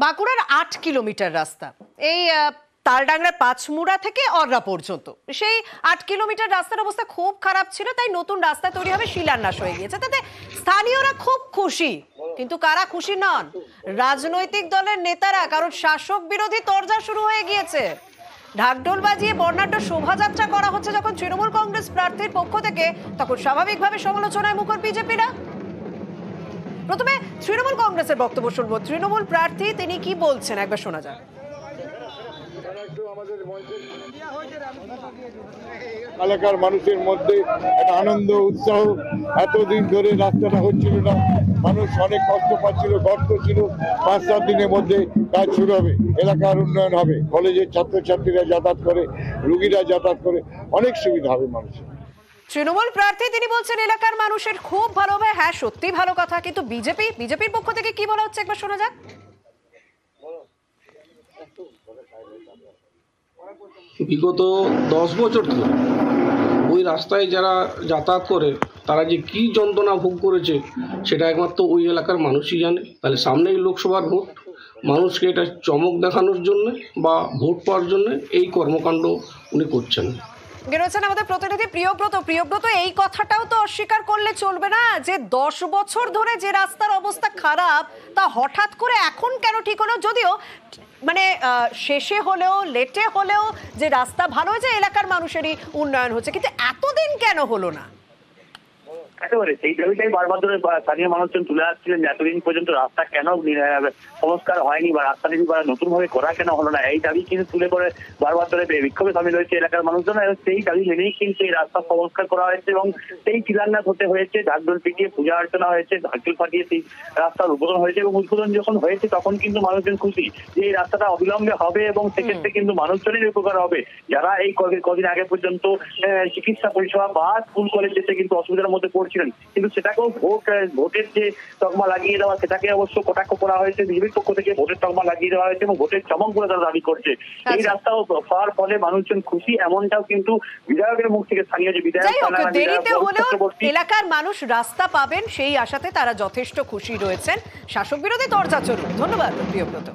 বাঁকুড়ার ৮ কিলোমিটার রাস্তা, এই তালডাংরার পাঁচমুড়া থেকে অররা পর্যন্ত, সেই ৮ কিলোমিটার রাস্তার অবস্থা খুব খারাপ ছিল, তাই নতুন রাস্তা তৈরি হবে, শিলান্যাস হয়ে গিয়েছে, তাতে স্থানীয়রা খুব খুশি। কিন্তু কারা খুশি নন? রাজনৈতিক দলের নেতারা, কারণ শাসক বিরোধী তরজা শুরু হয়ে গিয়েছে। ঢাকঢোল বাজিয়ে বর্ণাঢ্য শোভাযাত্রা করা হচ্ছে যখন তৃণমূল কংগ্রেস প্রার্থীর পক্ষ থেকে, তখন স্বাভাবিকভাবে সমালোচনায় মুখর বিজেপিরা। প্রথমে তৃণমূল কংগ্রেসের বক্তব্য শুনবো। তৃণমূল প্রার্থী তিনি কি বলছেন একবার শোনা যাক। এলাকার মানুষের মধ্যে একটা আনন্দ উৎসাহ, এতদিন ধরে রাস্তাটা হচ্ছিল না, মানুষ অনেক কষ্ট পাচ্ছিল, গর্ত ছিল, 5-7 দিনের মধ্যে কাজ শুরু হবে, এলাকার উন্নয়ন হবে, কলেজের ছাত্রছাত্রীরা যাতায়াত করে, রুগীরা যাতায়াত করে, অনেক সুবিধা হবে মানুষের। তৃণমূল প্রার্থী তিনি বলছেন এলাকার মানুষের খুব ভালো হবে। হ্যাঁ, সত্যি ভালো কথা, কিন্তু বিজেপির পক্ষ থেকে কি বলা হচ্ছে একবার শোনা যাক। বিগত 10 বছর ধরে ওই রাস্তায় যারা যাতায়াত করে তারা যে কি যন্ত্রণা ভোগ করেছে সেটা একমাত্র ওই এলাকার মানুষই জানে। তাহলে সামনেই লোকসভার ভোট, মানুষকে এটা চমক দেখানোর জন্য বা ভোট পাওয়ার জন্য এই কর্মকাণ্ড উনি করছেন। রয়েছেন আমাদের প্রতিনিধি প্রিয়ব্রত, এই কথাটাও তো অস্বীকার করলে চলবে না যে 10 বছর ধরে যে রাস্তার অবস্থা খারাপ তা হঠাৎ করে এখন কেন ঠিক হলো? যদিও মানে শেষে হলেও লেটে হলেও যে রাস্তা ভালো হয়েছে, এলাকার মানুষেরই উন্নয়ন হচ্ছে, কিন্তু এতদিন কেন হলো না? একেবারে সেই দাবিটাই বারবার ধরে স্থানীয় মানুষজন তুলে আসছিলেন, এতদিন পর্যন্ত রাস্তা কেন সংস্কার হয়নি বা রাস্তাটি নতুন ভাবে করা কেন হলো না, এই দাবি কিন্তু তুলে করে বারবার ধরে বিক্ষোভে সামিল হয়েছে এলাকার মানুষজন। সেই দাবি মেনেই কিন্তু এই রাস্তা সংস্কার করা হয়েছে এবং সেই শিলান্যাস হতে হয়েছে, ঢাকঢোল পিটিয়ে পূজা অর্চনা হয়েছে, ঢাকঢোল ফাটিয়ে সেই রাস্তার উদ্বোধন হয়েছে এবং উদ্বোধন যখন হয়েছে তখন কিন্তু মানুষজন খুশি যে এই রাস্তাটা অবিলম্বে হবে এবং সেক্ষেত্রে কিন্তু মানুষজনের উপকার হবে। যারা এই কদিন আগে পর্যন্ত চিকিৎসা পরিষেবা বা স্কুল কলেজ যেতে কিন্তু অসুবিধার মধ্যে পড়ছিলেন, কিন্তু সেটাকেও ভোটের যে তকমা লাগিয়ে দেওয়া, সেটাকে অবশ্য কটাক্ষ করা হয়েছে বিজেপির পক্ষ থেকে, ভোটের তকমা লাগিয়ে দেওয়া হয়েছে এবং ভোটের চমক বলে তারা দাবি করছে। এই রাস্তাও পাওয়ার ফলে মানুষজন খুশি, এমনটাও কিন্তু বিধায়কের মুখ থেকে স্থানীয় যে বিধায়ক দেরিতে হলেও এলাকার মানুষ রাস্তা পাবেন সেই আশাতে তারা যথেষ্ট খুশি রয়েছেন। শাসক বিরোধী তরজা চলুক। ধন্যবাদ প্রিয়ব্রত।